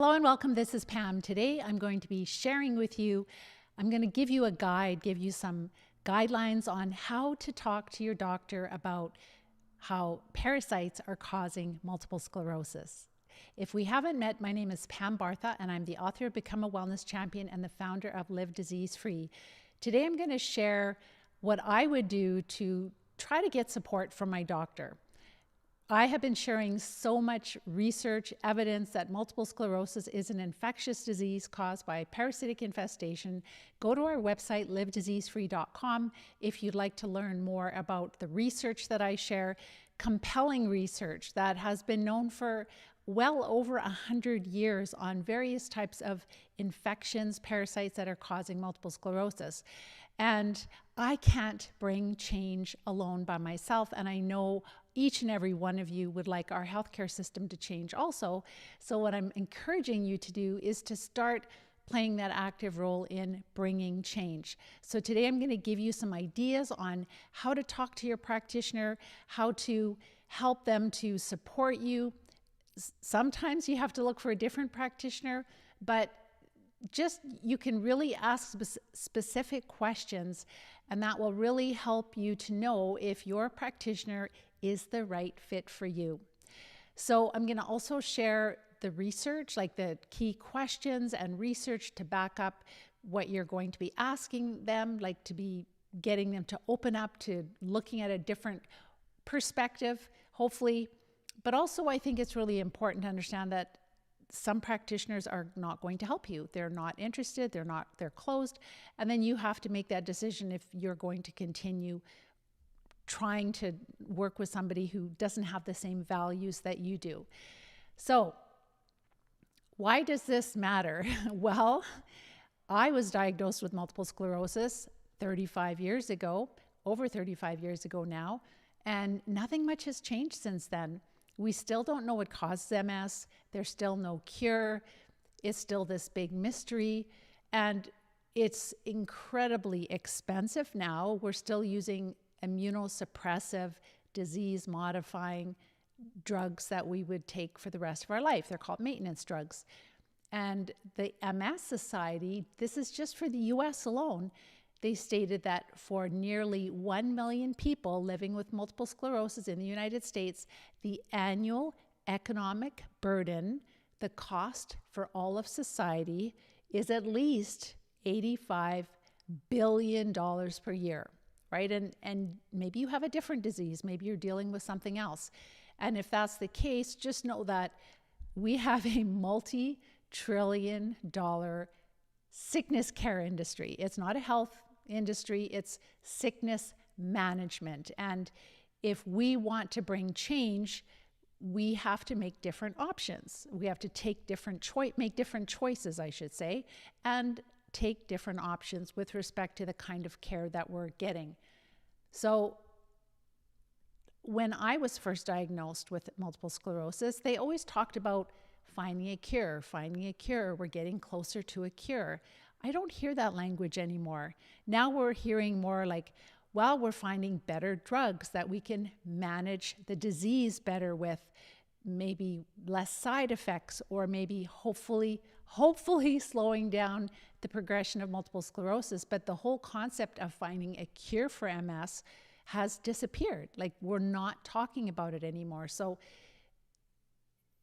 Hello and welcome. This is Pam. Today I'm going to be sharing with you, I'm going to give you a guide, give you some guidelines on how to talk to your doctor about how parasites are causing multiple sclerosis. If we haven't met, my name is Pam Bartha and I'm the author of Become a Wellness Champion and the founder of Live Disease Free. Today I'm going to share what I would do to try to get support from my doctor. I have been sharing so much research, evidence that multiple sclerosis is an infectious disease caused by parasitic infestation. Go to our website, livediseasefree.com, if you'd like to learn more about the research that I share, compelling research that has been known for well over 100 years on various types of infections, parasites that are causing multiple sclerosis. And I can't bring change alone by myself, and I know each and every one of you would like our healthcare system to change also. So what I'm encouraging you to do is to start playing that active role in bringing change. So today I'm going to give you some ideas on how to talk to your practitioner, how to help them to support you. Sometimes you have to look for a different practitioner, but you can really ask specific questions, and that will really help you to know if your practitioner is the right fit for you. So I'm going to also share the research, like the key questions and research to back up what you're going to be asking them, like to be getting them to open up to looking at a different perspective, hopefully. But also I think it's really important to understand that some practitioners are not going to help you. They're not interested, they're closed. And then you have to make that decision if you're going to continue trying to work with somebody who doesn't have the same values that you do. So why does this matter? Well, I was diagnosed with multiple sclerosis 35 years ago, over 35 years ago now, and nothing much has changed since then. We still don't know what causes MS. There's still no cure. It's still this big mystery, and it's incredibly expensive now. We're still using immunosuppressive, disease-modifying drugs that we would take for the rest of our life. They're called maintenance drugs. And the MS Society, this is just for the US alone, they stated that for nearly 1 million people living with multiple sclerosis in the United States, the annual economic burden, the cost for all of society, is at least $85 billion per year, right? And maybe you have a different disease, maybe you're dealing with something else. And if that's the case, just know that we have a multi-trillion-dollar sickness care industry. It's not a health industry, it's sickness management. And if we want to bring change, we have to make different options. We have to take make different choices, I should say, and take different options with respect to the kind of care that we're getting. So when I was first diagnosed with multiple sclerosis, they always talked about finding a cure, we're getting closer to a cure. I don't hear that language anymore. Now we're hearing more like, well, we're finding better drugs that we can manage the disease better with, maybe less side effects, or maybe hopefully slowing down the progression of multiple sclerosis. But the whole concept of finding a cure for MS has disappeared. Like, we're not talking about it anymore.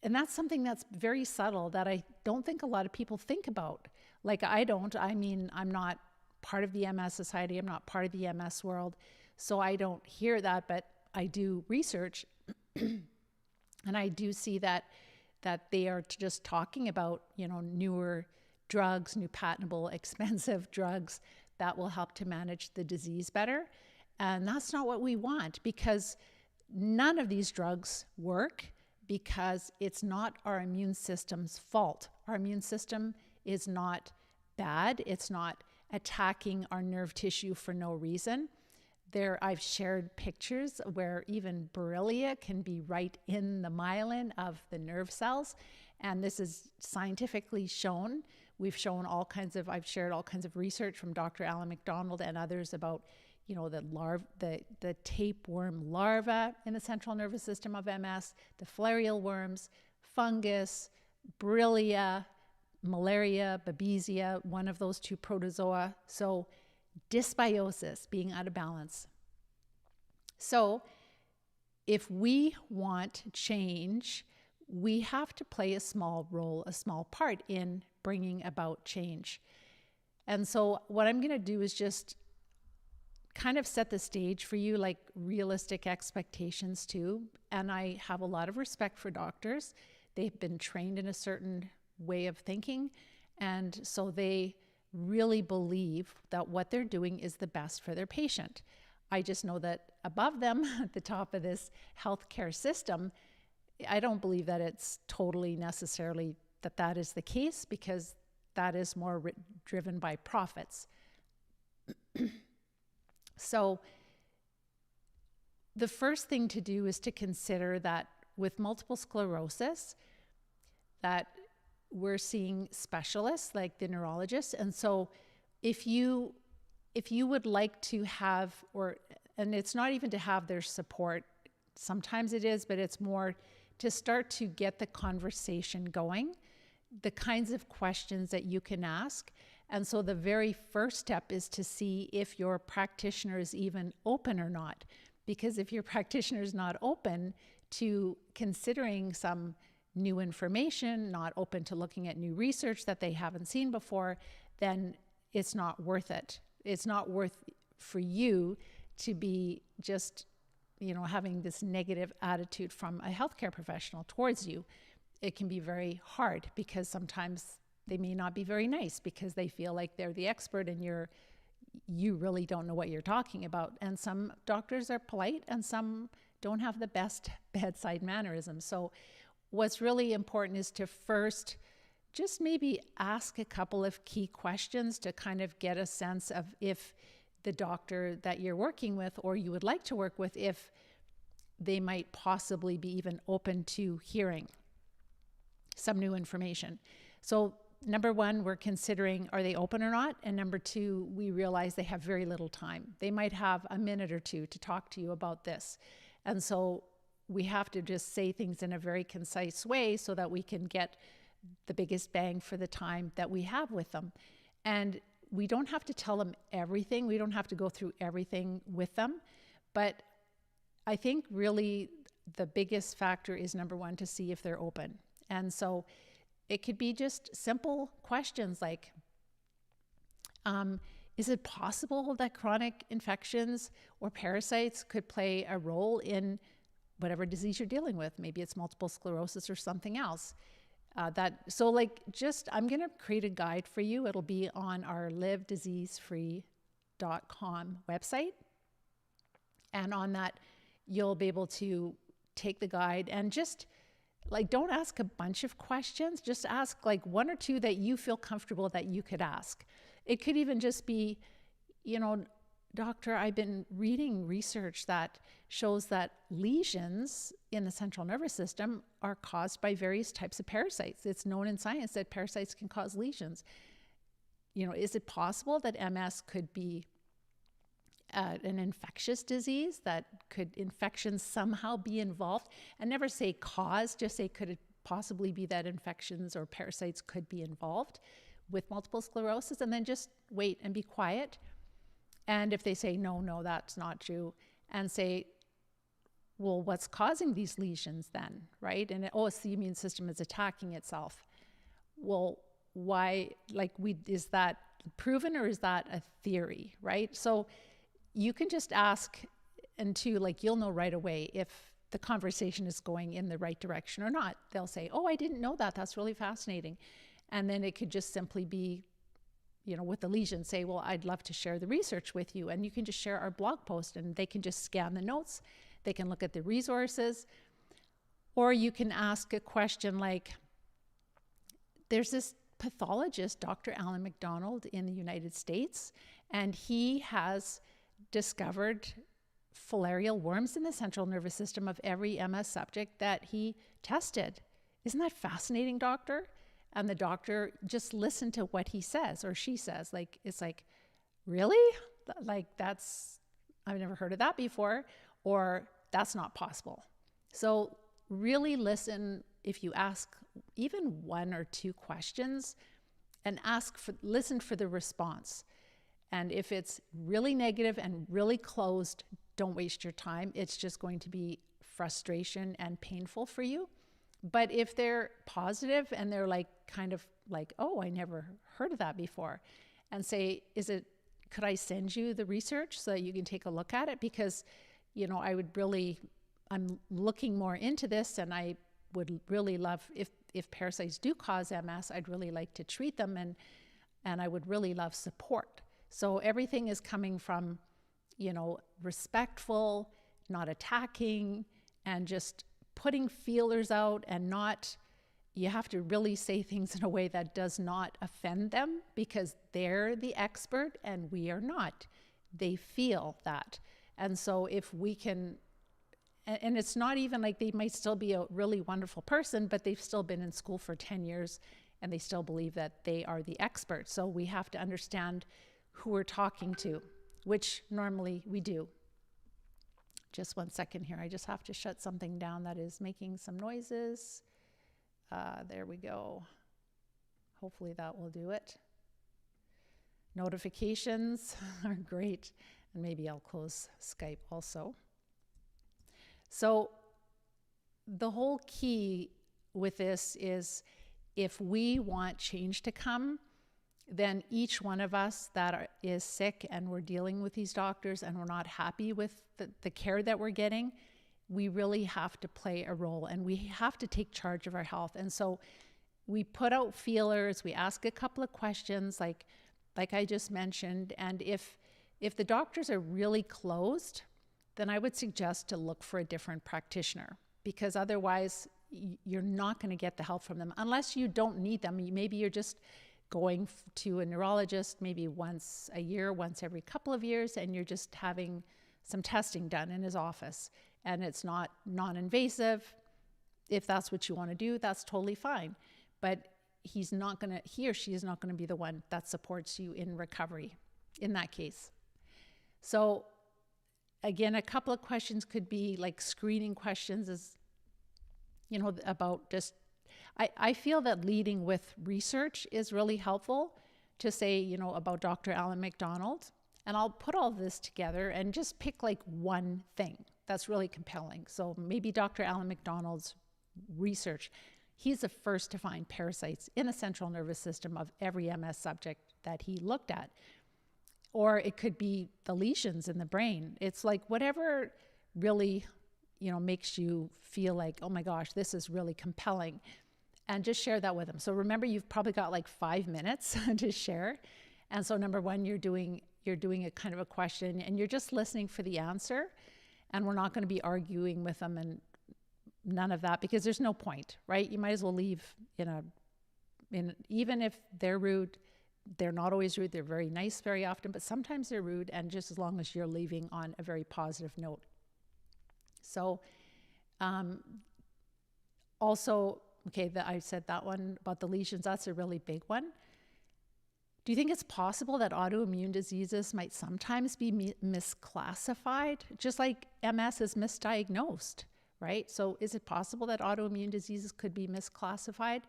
And that's something that's very subtle that I don't think a lot of people think about. Like, I mean, I'm not part of the MS Society, I'm not part of the MS world, so I don't hear that, but I do research and I do see that they are just talking about, newer drugs, new patentable, expensive drugs that will help to manage the disease better. And that's not what we want, because none of these drugs work, because it's not our immune system's fault. Our immune system is not bad. It's not attacking our nerve tissue for no reason. I've shared pictures where even Borrelia can be right in the myelin of the nerve cells. And this is scientifically shown. I've shared all kinds of research from Dr. McDonald and others about, the tapeworm larva in the central nervous system of MS, the filarial worms, fungus, Borrelia, malaria, babesia, one of those two protozoa. So dysbiosis, being out of balance. So if we want change, we have to play a small role, a small part in bringing about change. And so what I'm going to do is just kind of set the stage for you, like realistic expectations too. And I have a lot of respect for doctors. They've been trained in a certain way of thinking. And so they really believe that what they're doing is the best for their patient. I just know that above them, at the top of this healthcare system, I don't believe that it's totally necessarily that is the case, because that is more driven by profits. So the first thing to do is to consider that with multiple sclerosis, that we're seeing specialists like the neurologists. And so if you would like to have, and it's not even to have their support, sometimes it is, but it's more to start to get the conversation going, the kinds of questions that you can ask. And so the very first step is to see if your practitioner is even open or not. Because if your practitioner is not open to considering some new information, not open to looking at new research that they haven't seen before, then it's not worth it. It's not worth for you to be just, having this negative attitude from a healthcare professional towards you. It can be very hard because sometimes they may not be very nice because they feel like they're the expert and you really don't know what you're talking about. And some doctors are polite and some don't have the best bedside mannerisms. So what's really important is to first just maybe ask a couple of key questions to kind of get a sense of if the doctor that you're working with or you would like to work with, if they might possibly be even open to hearing some new information. So number one, we're considering, are they open or not? And number two, we realize they have very little time. They might have a minute or two to talk to you about this. And so we have to just say things in a very concise way so that we can get the biggest bang for the time that we have with them. And we don't have to tell them everything. We don't have to go through everything with them. But I think really the biggest factor is, number one, to see if they're open. And so it could be just simple questions like, is it possible that chronic infections or parasites could play a role in whatever disease you're dealing with? Maybe it's multiple sclerosis or something else. I'm going to create a guide for you. It'll be on our livediseasefree.com website. And on that, you'll be able to take the guide and just don't ask a bunch of questions. Just ask one or two that you feel comfortable that you could ask. It could even just be, doctor, I've been reading research that shows that lesions in the central nervous system are caused by various types of parasites. It's known in science that parasites can cause lesions. Is it possible that MS could be an infectious disease, that could infections somehow be involved? And never say cause, just say could it possibly be that infections or parasites could be involved with multiple sclerosis, and then just wait and be quiet. And if they say, no, that's not true, and say, well, what's causing these lesions then, right? And it's the immune system is attacking itself. Well, why, is that proven or is that a theory, right? So you can just ask, and you'll know right away if the conversation is going in the right direction or not. They'll say, oh, I didn't know that. That's really fascinating. And then it could just simply be, with the lesion, say, well, I'd love to share the research with you. And you can just share our blog post and they can just scan the notes. They can look at the resources. Or you can ask a question like, there's this pathologist, Dr. Alan McDonald in the United States, and he has discovered filarial worms in the central nervous system of every MS subject that he tested. Isn't that fascinating, doctor? And the doctor just listened to what he says or she says. It's really? I've never heard of that before, or that's not possible. So really listen. If you ask even 1 or 2 questions and listen for the response. And if it's really negative and really closed, don't waste your time. It's just going to be frustration and painful for you. But if they're positive and they're like, kind of like, oh, I never heard of that before, and say, could I send you the research so that you can take a look at it? Because, I'm looking more into this, and I would really love, if parasites do cause MS, I'd really like to treat them, and I would really love support. So everything is coming from, respectful, not attacking, and just putting feelers out, and you have to really say things in a way that does not offend them, because they're the expert and we are not. They feel that. And so if we can, and it's not even like they might still be a really wonderful person, but they've still been in school for 10 years and they still believe that they are the expert. So we have to understand who we're talking to, which normally we do. Just 1 second here. I just have to shut something down that is making some noises. There we go. Hopefully that will do it. Notifications are great. And maybe I'll close Skype also. So the whole key with this is, if we want change to come, then each one of us that is sick and we're dealing with these doctors and we're not happy with the care that we're getting, we really have to play a role, and we have to take charge of our health. And so we put out feelers, we ask a couple of questions like I just mentioned, and if the doctors are really closed, then I would suggest to look for a different practitioner, because otherwise you're not going to get the help from them unless you don't need them. Maybe you're just going to a neurologist maybe once a year, once every couple of years, and you're just having some testing done in his office, and it's not non-invasive. If that's what you want to do, that's totally fine. But he or she is not going to be the one that supports you in recovery in that case. So again, a couple of questions could be like screening questions, about just, I feel that leading with research is really helpful, to say, about Dr. Alan McDonald. And I'll put all this together and just pick like one thing that's really compelling. So maybe Dr. Alan McDonald's research. He's the first to find parasites in the central nervous system of every MS subject that he looked at. Or it could be the lesions in the brain. It's like whatever really, makes you feel like, oh my gosh, this is really compelling. And just share that with them. So remember, you've probably got like 5 minutes to share. And so number one, you're doing a kind of a question, and you're just listening for the answer. And we're not going to be arguing with them and none of that, because there's no point, right? You might as well leave even if they're rude. They're not always rude. They're very nice very often, but sometimes they're rude, and just as long as you're leaving on a very positive note. So also, okay, I said that one about the lesions. That's a really big one. Do you think it's possible that autoimmune diseases might sometimes be misclassified, just like MS is misdiagnosed, right? So is it possible that autoimmune diseases could be misclassified?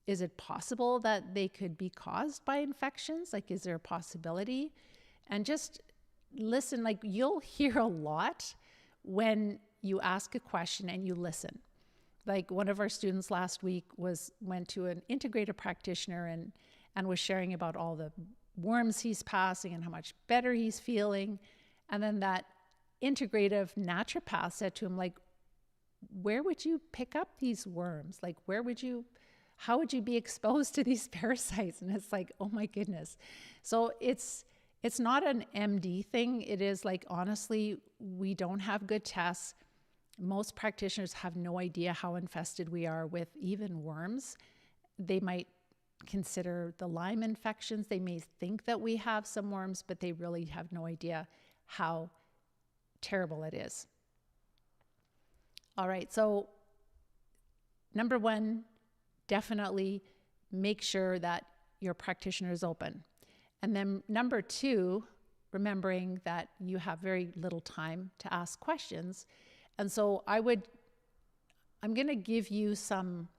Is it possible that they could be caused by infections? Like, is there a possibility? And just listen, like you'll hear a lot when you ask a question and you listen. Like one of our students last week went to an integrative practitioner and was sharing about all the worms he's passing and how much better he's feeling. And then that integrative naturopath said to him, like, where would you pick up these worms? Like, how would you be exposed to these parasites? And it's like, oh my goodness. So it's not an MD thing. It is like, honestly, we don't have good tests. Most practitioners have no idea how infested we are with even worms. They might consider the Lyme infections. They may think that we have some worms, but they really have no idea how terrible it is. All right, so number one, definitely make sure that your practitioner is open. And then number two, remembering that you have very little time to ask questions. And so I'm going to give you some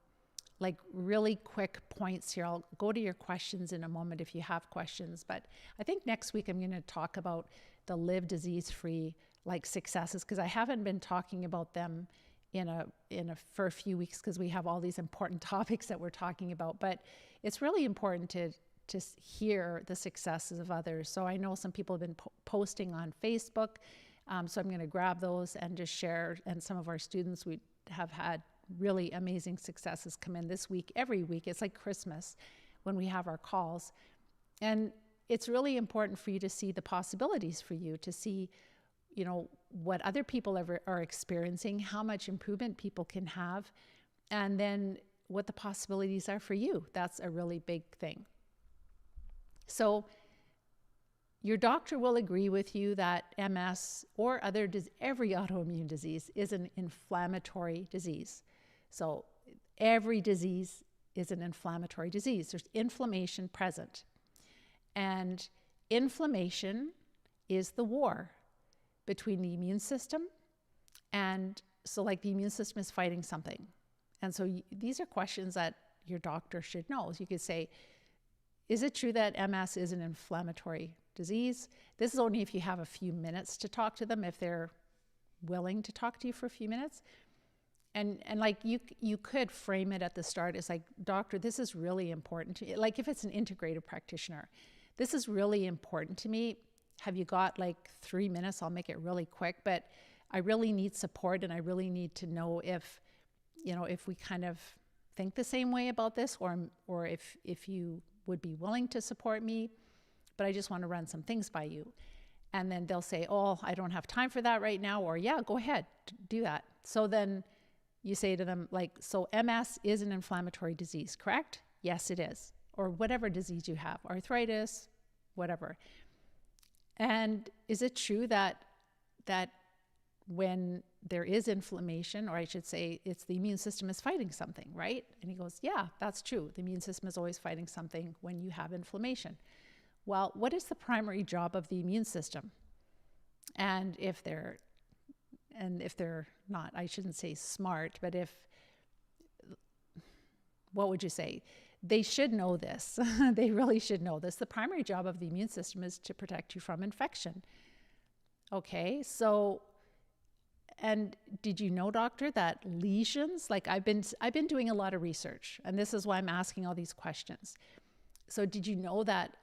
like really quick points here. I'll go to your questions in a moment if you have questions, but I think next week I'm going to talk about the live disease-free like successes, because I haven't been talking about them for a few weeks because we have all these important topics that we're talking about. But it's really important to hear the successes of others. So I know some people have been posting on Facebook, so I'm going to grab those and just share. And some of our students, we have had really amazing successes come in this week. Every week, it's like Christmas when we have our calls. And it's really important for you to see the possibilities for you, to see, you know, what other people are experiencing, how much improvement people can have, and then what the possibilities are for you. That's a really big thing. So your doctor will agree with you that MS or every autoimmune disease is an inflammatory disease. So every disease is an inflammatory disease. There's inflammation present. And inflammation is the war between the immune system. And so like the immune system is fighting something. And so these are questions that your doctor should know. So you could say, is it true that MS is an inflammatory disease? This is only if you have a few minutes to talk to them, if they're willing to talk to you for a few minutes. And like you could frame it at the start as like, doctor, this is really important to me. Like if it's an integrative practitioner, this is really important to me. Have you got like 3 minutes? I'll make it really quick, but I really need support, and I really need to know if, you know, if we kind of think the same way about this, or if you would be willing to support me, but I just want to run some things by you. And then they'll say, oh, I don't have time for that right now, or yeah, go ahead, do that. So then you say to them, like, so MS is an inflammatory disease, correct? Yes, it is. Or whatever disease you have, arthritis, whatever. And is it true that when there is inflammation, or I should say it's the immune system is fighting something, right? And he goes, yeah, that's true. The immune system is always fighting something when you have inflammation. Well, what is the primary job of the immune system? And if they're not, I shouldn't say smart, but what would you say? They should know this. They really should know this. The primary job of the immune system is to protect you from infection. Okay, so, and did you know, doctor, that lesions, like I've been doing a lot of research, and this is why I'm asking all these questions. So did you know that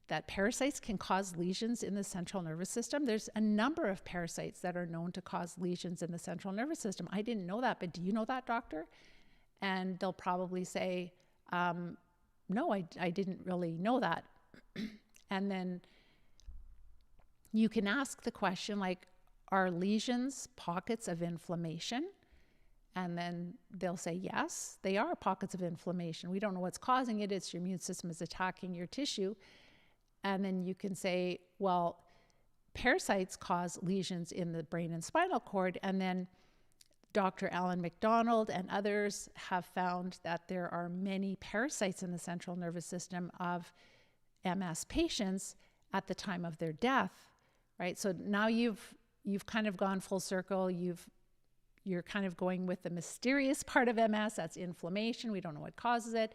that parasites can cause lesions in the central nervous system? There's a number of parasites that are known to cause lesions in the central nervous system. I didn't know that, but do you know that, doctor? And they'll probably say, no, I didn't really know that. And then you can ask the question, like, are lesions pockets of inflammation? And then they'll say, yes, they are pockets of inflammation. We don't know what's causing it. It's your immune system is attacking your tissue. And then you can say, well, parasites cause lesions in the brain and spinal cord. And then Dr. McDonald and others have found that there are many parasites in the central nervous system of MS patients at the time of their death, right? So now you've kind of gone full circle. You're kind of going with the mysterious part of MS, that's inflammation. We don't know what causes it.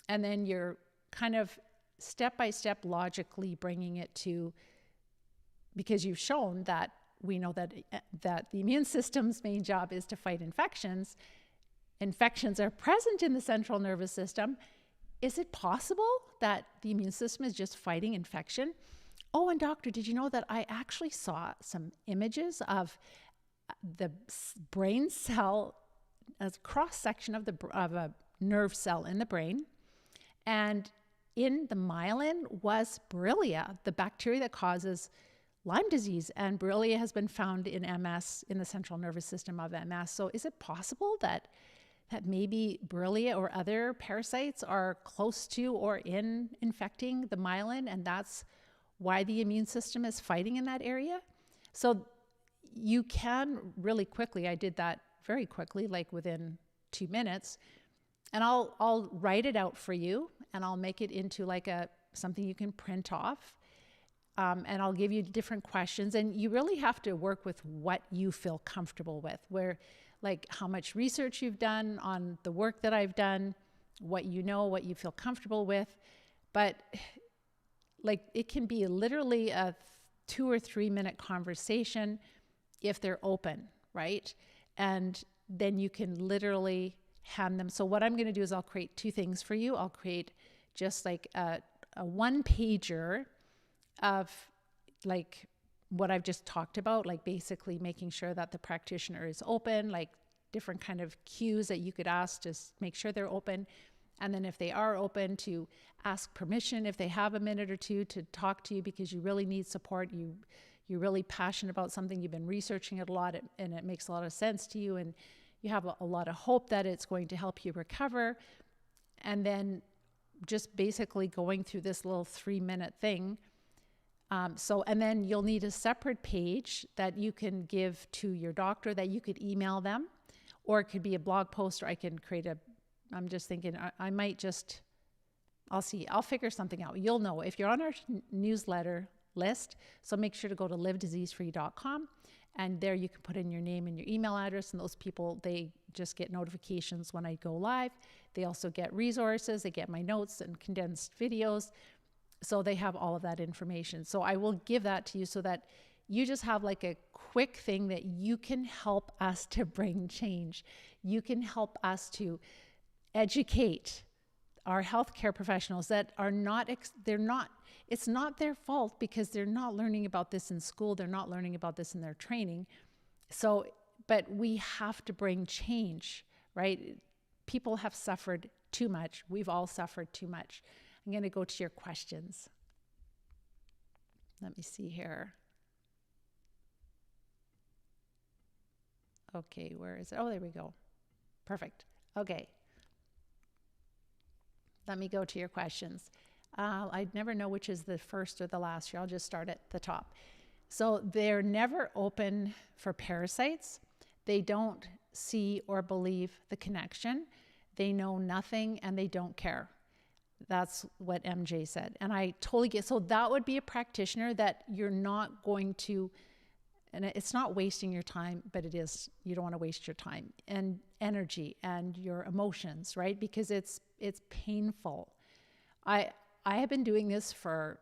And then you're kind of step by step logically bringing it to, because you've shown that we know that the immune system's main job is to fight infections. Infections are present in the central nervous system. Is it possible that the immune system is just fighting infection? Oh, and doctor, did you know that I actually saw some images of the brain cell, a cross-section of a nerve cell in the brain, and in the myelin was Borrelia, the bacteria that causes Lyme disease, and Borrelia has been found in MS, in the central nervous system of MS. So is it possible that maybe Borrelia or other parasites are close to or infecting the myelin, and that's why the immune system is fighting in that area? So you can really quickly, I did that very quickly, like within 2 minutes, and I'll write it out for you, and I'll make it into like something you can print off. And I'll give you different questions, and you really have to work with what you feel comfortable with. Where, like how much research you've done on the work that I've done, what you know, what you feel comfortable with. But like it can be literally a 2 or 3 minute conversation if they're open, right? And then you can literally hand them. So what I'm going to do is I'll create 2 things for you. I'll create just like a 1-pager of like what I've just talked about, like basically making sure that the practitioner is open, like different kind of cues that you could ask, just make sure they're open. And then if they are open, to ask permission if they have a minute or 2 to talk to you because you really need support. You're really passionate about something, you've been researching it a lot, and it makes a lot of sense to you, and you have a lot of hope that it's going to help you recover. And then just basically going through this little 3-minute thing. And then you'll need a separate page that you can give to your doctor that you could email them, or it could be a blog post, or I can create I'm just thinking I might just, I'll figure something out. You'll know if you're on our newsletter list. So make sure to go to livediseasefree.com, and there you can put in your name and your email address, and those people, they just get notifications when I go live. They also get resources, they get my notes and condensed videos. So they have all of that information. So I will give that to you so that you just have like a quick thing that you can help us to bring change. You can help us to educate our healthcare professionals that are it's not their fault because they're not learning about this in school. They're not learning about this in their training. So, but we have to bring change, right? People have suffered too much. We've all suffered too much. I'm going to go to your questions. Let me see here. Okay, where is it? Oh, there we go. Perfect. Okay. Let me go to your questions. I never know which is the first or the last here. I'll just start at the top. So they're never open for parasites. They don't see or believe the connection. They know nothing and they don't care. That's what MJ said. And I totally get, so that would be a practitioner that you're not going to, and it's not wasting your time, but it is, you don't want to waste your time and energy and your emotions, right? Because it's painful. I have been doing this for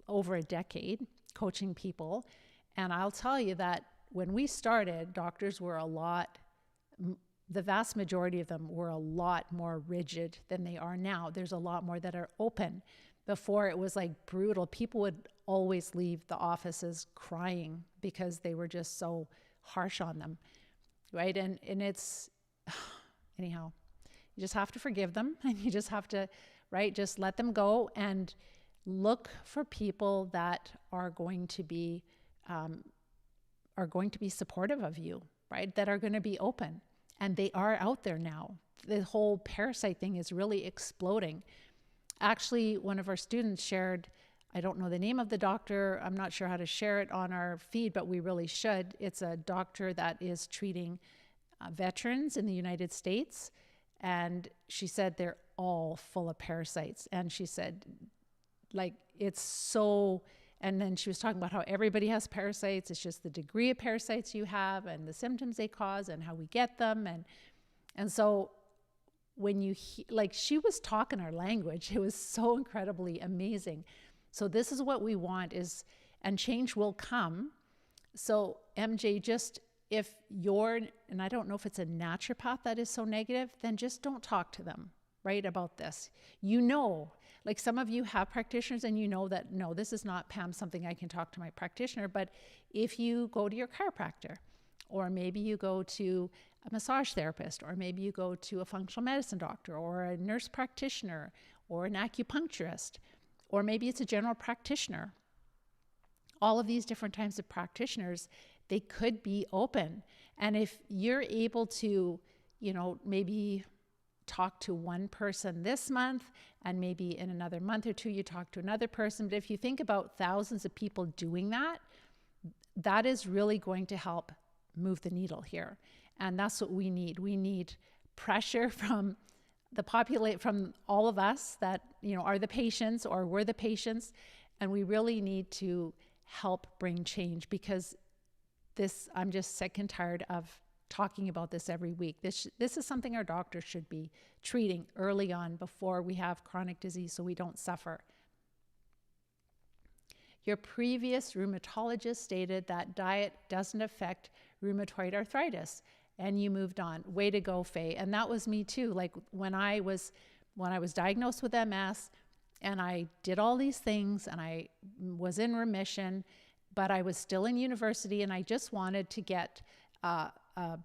over a decade, coaching people. And I'll tell you that when we started, doctors were the vast majority of them were a lot more rigid than they are now. There's a lot more that are open. Before it was like brutal. People would always leave the offices crying because they were just so harsh on them, right? And it's, anyhow, you just have to forgive them, and you just have to, right, just let them go and look for people that are going to be supportive of you, right? That are going to be open. And they are out there now. The whole parasite thing is really exploding. Actually, one of our students shared, I don't know the name of the doctor. I'm not sure how to share it on our feed, but we really should. It's a doctor that is treating veterans in the United States. And she said they're all full of parasites. And she said, like, it's so, and then she was talking about how everybody has parasites. It's just the degree of parasites you have and the symptoms they cause and how we get them. And so when you, like, she was talking our language, it was so incredibly amazing. So this is what we want is, and change will come. So MJ, just if you're, and I don't know if it's a naturopath that is so negative, then just don't talk to them, right, about this. You know, like some of you have practitioners and you know that, no, this is not, Pam, something I can talk to my practitioner. But if you go to your chiropractor, or maybe you go to a massage therapist, or maybe you go to a functional medicine doctor, or a nurse practitioner, or an acupuncturist, or maybe it's a general practitioner. All of these different types of practitioners, they could be open. And if you're able to, you know, maybe talk to one person this month, and maybe in another month or 2, you talk to another person. But if you think about thousands of people doing that, that is really going to help move the needle here. And that's what we need. We need pressure from from all of us that, you know, are the patients or we're the patients. And we really need to help bring change, because I'm just sick and tired of talking about this every week. This is something our doctors should be treating early on before we have chronic disease so we don't suffer. Your previous rheumatologist stated that diet doesn't affect rheumatoid arthritis, and you moved on. Way to go, Faye. And that was me too. Like when I was diagnosed with MS and I did all these things and I was in remission, but I was still in university and I just wanted to get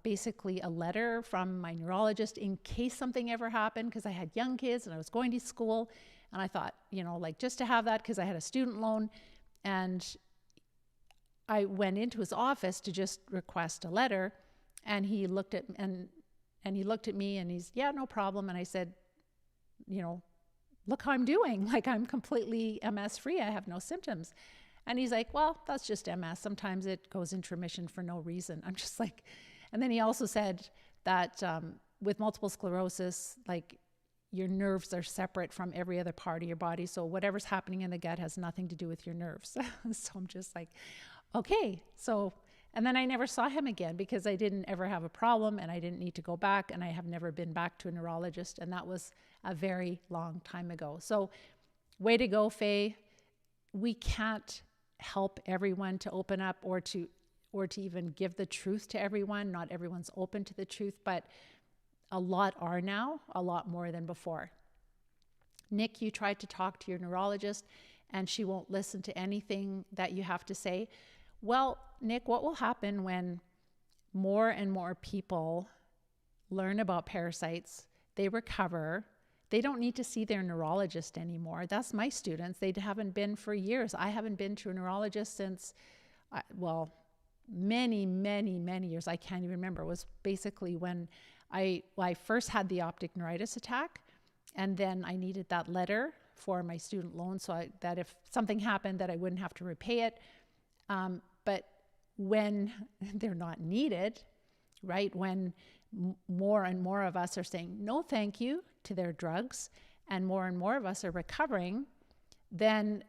basically a letter from my neurologist in case something ever happened, because I had young kids and I was going to school. And I thought, like just to have that, because I had a student loan. And I went into his office to just request a letter, and he looked at me and he's, yeah, no problem. And I said, look how I'm doing. Like I'm completely MS free. I have no symptoms. And he's like, well, that's just MS. Sometimes it goes into remission for no reason. I'm just like, and then he also said that with multiple sclerosis, like your nerves are separate from every other part of your body. So whatever's happening in the gut has nothing to do with your nerves. So I'm just like, okay. So, and then I never saw him again because I didn't ever have a problem and I didn't need to go back, and I have never been back to a neurologist. And that was a very long time ago. So way to go, Faye. We can't help everyone to open up or to even give the truth to everyone. Not everyone's open to the truth, but a lot are now, a lot more than before. Nick, you tried to talk to your neurologist and she won't listen to anything that you have to say. Well, Nick, what will happen when more and more people learn about parasites, they recover, they don't need to see their neurologist anymore. That's my students. They haven't been for years. I haven't been to a neurologist since, many, many, many years. I can't even remember. It was basically when I first had the optic neuritis attack, and then I needed that letter for my student loan so that if something happened that I wouldn't have to repay it. But when they're not needed, right, when more and more of us are saying no thank you to their drugs and more of us are recovering, then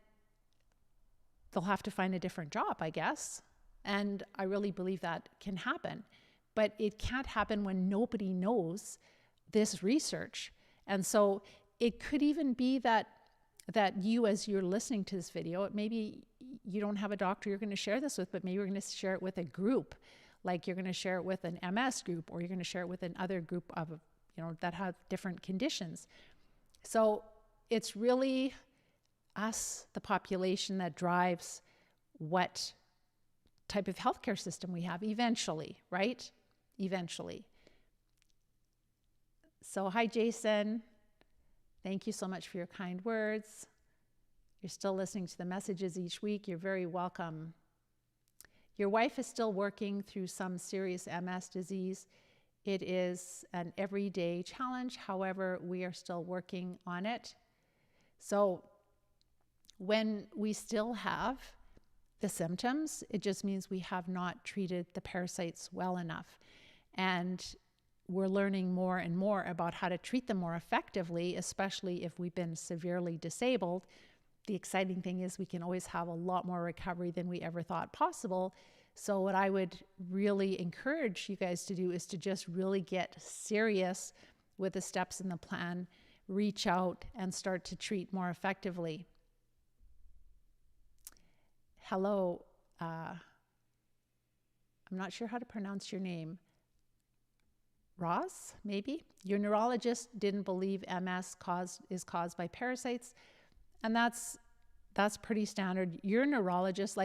they'll have to find a different job, I guess. And I really believe that can happen. But it can't happen when nobody knows this research. And so it could even be that you, as you're listening to this video, maybe you don't have a doctor you're going to share this with, but maybe you're going to share it with a group. Like you're going to share it with an MS group, or you're going to share it with another group of, that have different conditions. So it's really us, the population, that drives what type of healthcare system we have eventually, right? Eventually. So hi, Jason. Thank you so much for your kind words. You're still listening to the messages each week. You're very welcome. Your wife is still working through some serious MS disease. It is an everyday challenge. However, we are still working on it. So when we still have the symptoms, it just means we have not treated the parasites well enough. And we're learning more and more about how to treat them more effectively, especially if we've been severely disabled. The exciting thing is we can always have a lot more recovery than we ever thought possible. So what I would really encourage you guys to do is to just really get serious with the steps in the plan, reach out and start to treat more effectively. Hello, I'm not sure how to pronounce your name. Ross, maybe? Your neurologist didn't believe MS is caused by parasites, and that's pretty standard. Your neurologist,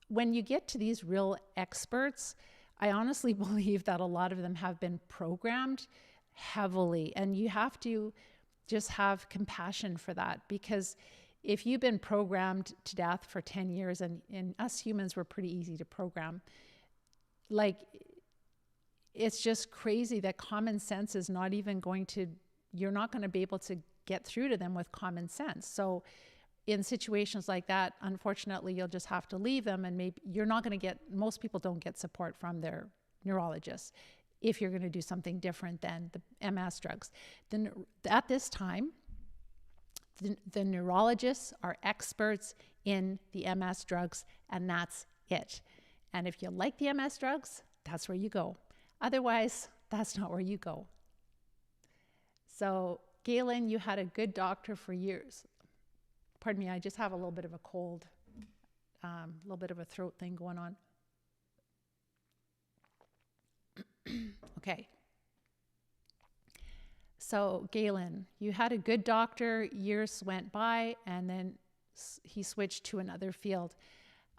when you get to these real experts, I honestly believe that a lot of them have been programmed heavily, and you have to just have compassion for that, because if you've been programmed to death for 10 years, and us humans were pretty easy to program, it's just crazy that common sense is not even you're not going to be able to get through to them with common sense. So in situations like that, unfortunately, you'll just have to leave them, and maybe you're not going to most people don't get support from their neurologists if you're going to do something different than the MS drugs. Then at this time, the neurologists are experts in the MS drugs, and that's it. And if you like the MS drugs, that's where you go. Otherwise, that's not where you go. So, Galen, you had a good doctor for years. Pardon me, I just have a little bit of a cold, a little bit of a throat thing going on. Okay. So, Galen, you had a good doctor, years went by, and then he switched to another field.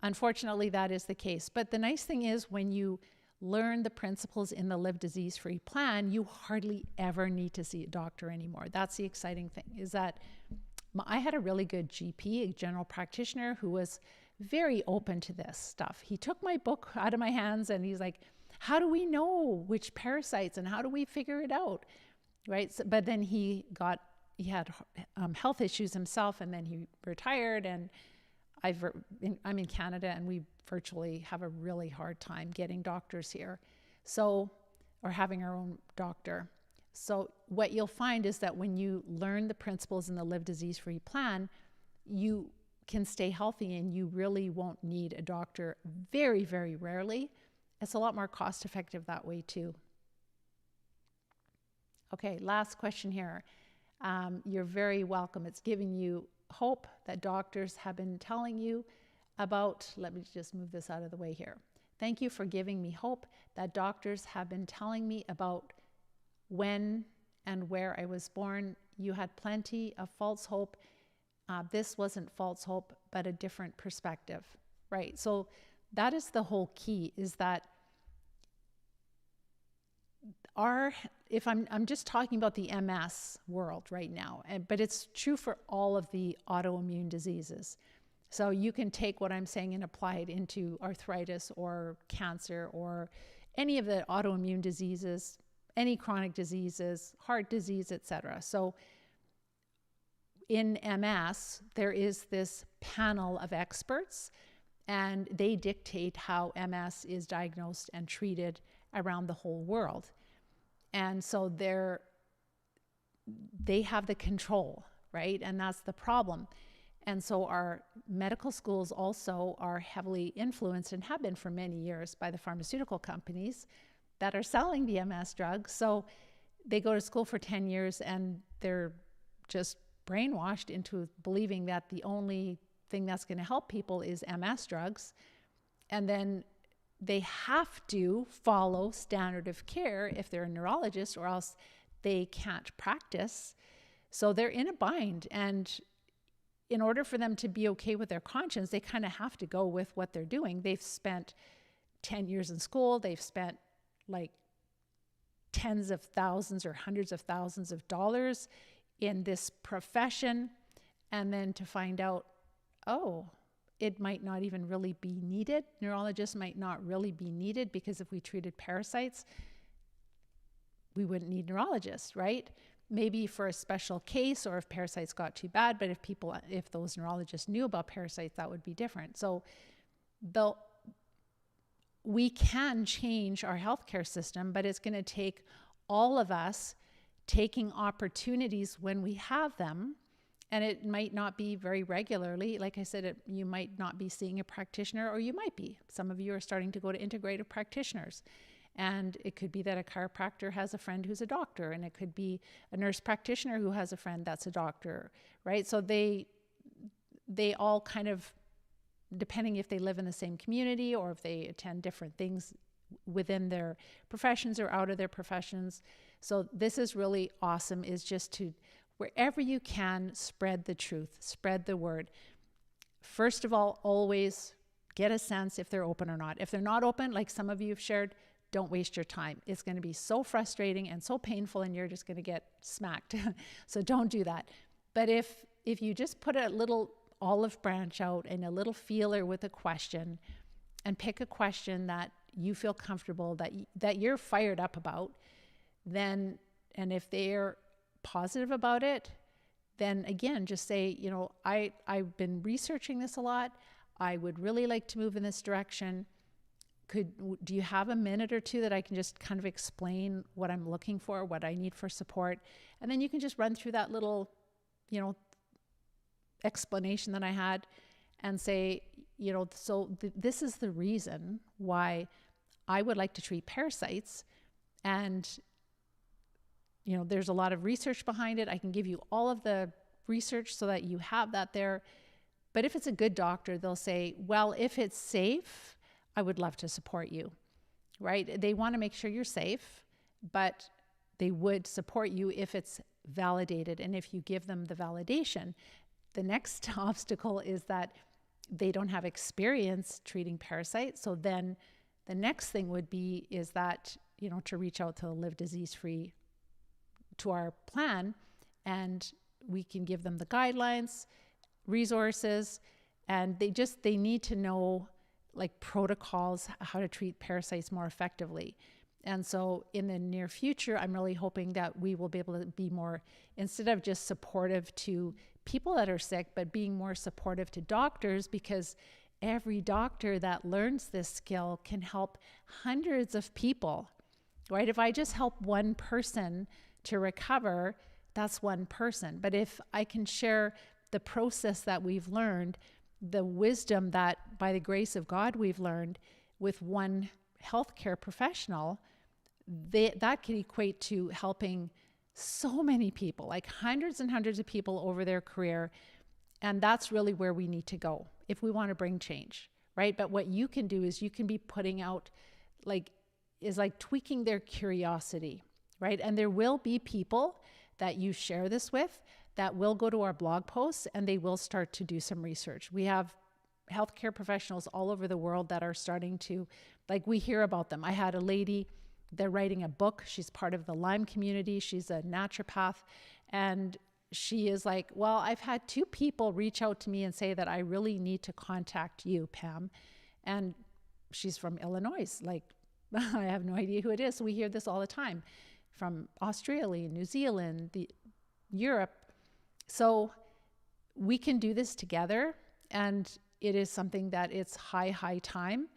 Unfortunately, that is the case. But the nice thing is when you learn the principles in the Live Disease-Free plan, you hardly ever need to see a doctor anymore. That's the exciting thing, is that I had a really good GP, a general practitioner, who was very open to this stuff. He took my book out of my hands and he's like, how do we know which parasites and how do we figure it out? Right? So, but then he had health issues himself, and then he retired, and I'm in Canada, and we virtually have a really hard time getting doctors here. So, or having our own doctor. So what you'll find is that when you learn the principles in the Live Disease-Free plan, you can stay healthy and you really won't need a doctor very, very rarely. It's a lot more cost effective that way too. Okay, last question here. You're very welcome. It's giving you hope that doctors have been telling you about. Let me just move this out of the way here. Thank you for giving me hope that doctors have been telling me about when and where I was born. You had plenty of false hope. This wasn't false hope, but a different perspective, right? So that is the whole key, is that if I'm just talking about the MS world right now, but it's true for all of the autoimmune diseases. So you can take what I'm saying and apply it into arthritis or cancer or any of the autoimmune diseases, any chronic diseases, heart disease, etc. So in MS, there is this panel of experts, and they dictate how MS is diagnosed and treated around the whole world. And so they have the control, right? And that's the problem. And so our medical schools also are heavily influenced, and have been for many years, by the pharmaceutical companies that are selling the MS drugs. So they go to school for 10 years and they're just brainwashed into believing that the only thing that's going to help people is MS drugs. And then they have to follow standard of care if they're a neurologist, or else they can't practice. So they're in a bind. And in order for them to be okay with their conscience, they kind of have to go with what they're doing. They've spent 10 years in school. They've spent like tens of thousands or hundreds of thousands of dollars in this profession. And then to find out, oh, it might not even really be needed. Neurologists might not really be needed, because if we treated parasites, we wouldn't need neurologists, right? Maybe for a special case, or if parasites got too bad, but if those neurologists knew about parasites, that would be different. So we can change our healthcare system, but it's going to take all of us taking opportunities when we have them. And it might not be very regularly. Like I said, you might not be seeing a practitioner, or you might be. Some of you are starting to go to integrative practitioners. And it could be that a chiropractor has a friend who's a doctor, and it could be a nurse practitioner who has a friend that's a doctor, right? So they all kind of, depending if they live in the same community or if they attend different things within their professions or out of their professions. So this is really awesome, is just to, wherever you can, spread the truth, spread the word. First of all, always get a sense if they're open or not. If they're not open, like some of you have shared, don't waste your time. It's going to be so frustrating and so painful, and you're just going to get smacked. So don't do that. But if you just put a little olive branch out and a little feeler with a question, and pick a question that you feel comfortable, that you're fired up about, then, and if they're positive about it, then again, just say, you know, I've been researching this a lot. I would really like to move in this direction. Do you have a minute or two that I can just kind of explain what I'm looking for, what I need for support? And then you can just run through that little, explanation that I had, and say, this is the reason why I would like to treat parasites. And, there's a lot of research behind it. I can give you all of the research so that you have that there. But if it's a good doctor, they'll say, well, if it's safe, I would love to support you, right? They want to make sure you're safe, but they would support you if it's validated and if you give them the validation. The next obstacle is that they don't have experience treating parasites. So then the next thing would be is that, to reach out to Live Disease Free to our plan, and we can give them the guidelines, resources, and they need to know like protocols, how to treat parasites more effectively. And so in the near future, I'm really hoping that we will be able to be more, instead of just supportive to people that are sick, but being more supportive to doctors, because every doctor that learns this skill can help hundreds of people, right? If I just help one person to recover, that's one person. But if I can share the process that we've learned, the wisdom that by the grace of God we've learned with one healthcare professional, that can equate to helping so many people, like hundreds and hundreds of people over their career. And that's really where we need to go if we want to bring change, right? But what you can do is you can be putting out tweaking their curiosity, right? And there will be people that you share this with that will go to our blog posts and they will start to do some research. We have healthcare professionals all over the world that are starting to, we hear about them. I had a lady, they're writing a book. She's part of the Lyme community. She's a naturopath. And she is like, well, I've had 2 people reach out to me and say that I really need to contact you, Pam. And she's from Illinois. I have no idea who it is. We hear this all the time from Australia, New Zealand, Europe. So we can do this together. And it is something that it's high time,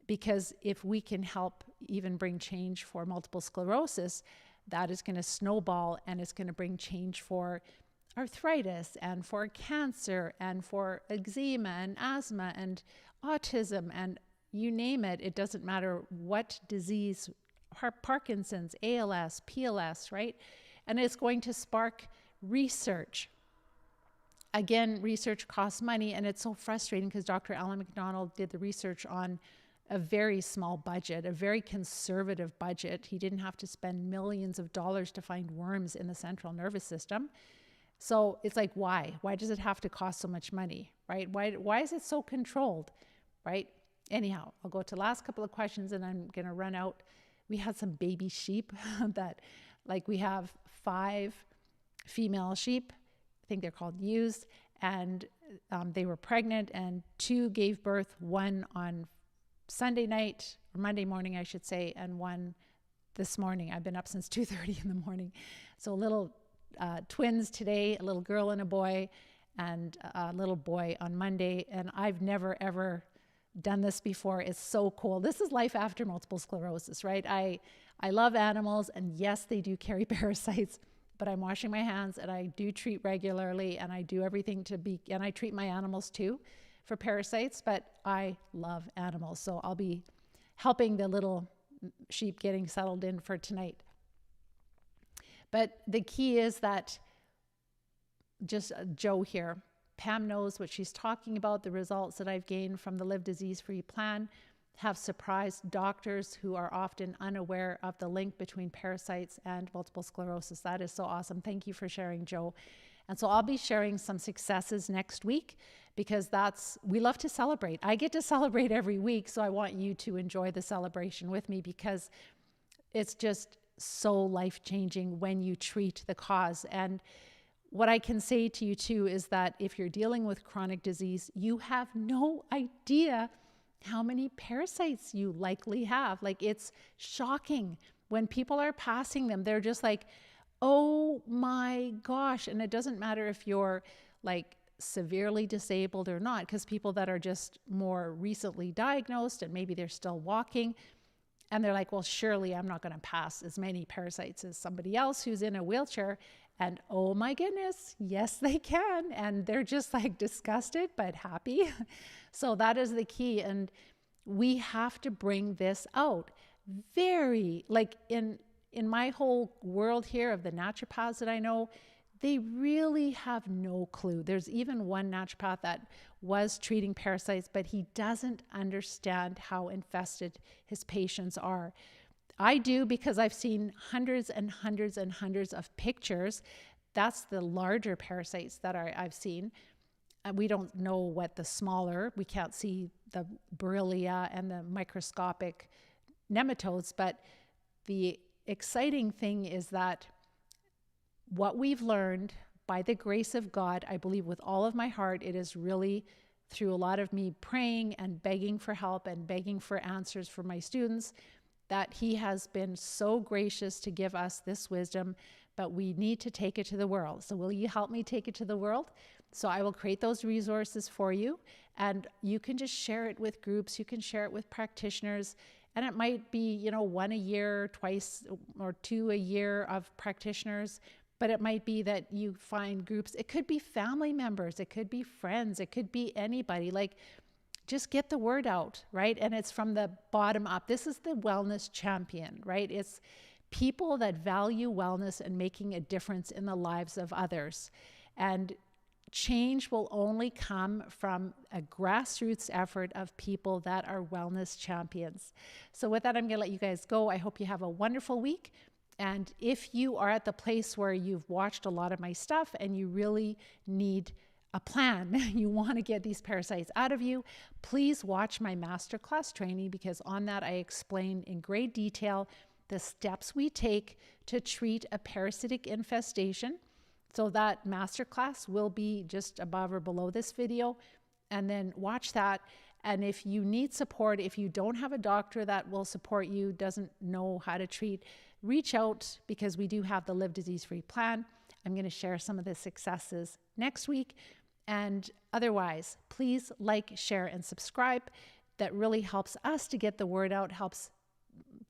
because if we can help even bring change for multiple sclerosis, that is going to snowball, and it's going to bring change for arthritis and for cancer and for eczema and asthma and autism and you name it. It doesn't matter what disease, Parkinson's, ALS, PLS, right? And it's going to spark research. Again, research costs money, and it's so frustrating because Dr. Alan McDonald did the research on a very small budget, a very conservative budget. He didn't have to spend millions of dollars to find worms in the central nervous system. So it's like, why? Why does it have to cost so much money, right? Why is it so controlled, right? Anyhow, I'll go to the last couple of questions and I'm going to run out. We had some baby sheep that, we have 5 female sheep. I think they're called ewes, and they were pregnant, and 2 gave birth, 1 on Sunday night, or Monday morning, I should say, and 1 this morning. I've been up since 2:30 in the morning. So little twins today, a little girl and a boy, and a little boy on Monday. And I've never, ever done this before. It's so cool. This is life after multiple sclerosis, right? I love animals, and yes, they do carry parasites, but I'm washing my hands, and I do treat regularly, and I do everything and I treat my animals too for parasites, but I love animals. So I'll be helping the little sheep getting settled in for tonight. But the key is that just Joe here, Pam knows what she's talking about. The results that I've gained from the Live Disease Free plan have surprised doctors who are often unaware of the link between parasites and multiple sclerosis. That is so awesome. Thank you for sharing, Joe. And so I'll be sharing some successes next week, because we love to celebrate. I get to celebrate every week, so I want you to enjoy the celebration with me, because it's just so life-changing when you treat the cause. And what I can say to you too is that if you're dealing with chronic disease, you have no idea how many parasites you likely have. It's shocking. When people are passing them, they're just like, oh my gosh. And it doesn't matter if you're severely disabled or not, because people that are just more recently diagnosed and maybe they're still walking, And they're like, well, surely I'm not going to pass as many parasites as somebody else who's in a wheelchair. And oh my goodness, yes, they can. And they're just like disgusted, but happy. So that is the key. And we have to bring this out. Very, like in my whole world here of the naturopaths that I know, they really have no clue. There's even one naturopath that was treating parasites, but he doesn't understand how infested his patients are. I do, because I've seen hundreds and hundreds and hundreds of pictures. That's the larger parasites that I've seen. We don't know what the smaller, we can't see the Borrelia and the microscopic nematodes, but the exciting thing is that what we've learned, by the grace of God, I believe with all of my heart, it is really through a lot of me praying and begging for help and begging for answers for my students, that he has been so gracious to give us this wisdom, but we need to take it to the world. So will you help me take it to the world? So I will create those resources for you, and you can just share it with groups. You can share it with practitioners, and it might be, you know, 1 a year, twice or 2 a year of practitioners. But it might be that you find groups. It could be family members. It could be friends. It could be anybody. Like, just get the word out, right? And it's from the bottom up. This is the wellness champion, right? It's people that value wellness and making a difference in the lives of others. And change will only come from a grassroots effort of people that are wellness champions. So with that, I'm going to let you guys go. I hope you have a wonderful week. And if you are at the place where you've watched a lot of my stuff and you really need a plan, you want to get these parasites out of you, please watch my masterclass training, because on that I explain in great detail the steps we take to treat a parasitic infestation. So that masterclass will be just above or below this video, and then watch that. And if you need support, if you don't have a doctor that will support you, doesn't know how to treat, reach out, because we do have the Live Disease-Free plan. I'm going to share some of the successes next week. And otherwise, please like, share, and subscribe. That really helps us to get the word out, helps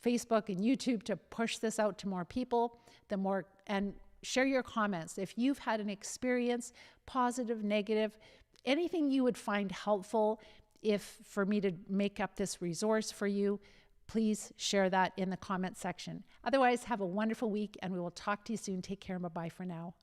Facebook and YouTube to push this out to more people. And share your comments. If you've had an experience, positive, negative, anything you would find helpful, for me to make up this resource for you, please share that in the comment section. Otherwise, have a wonderful week, and we will talk to you soon. Take care and bye-bye for now.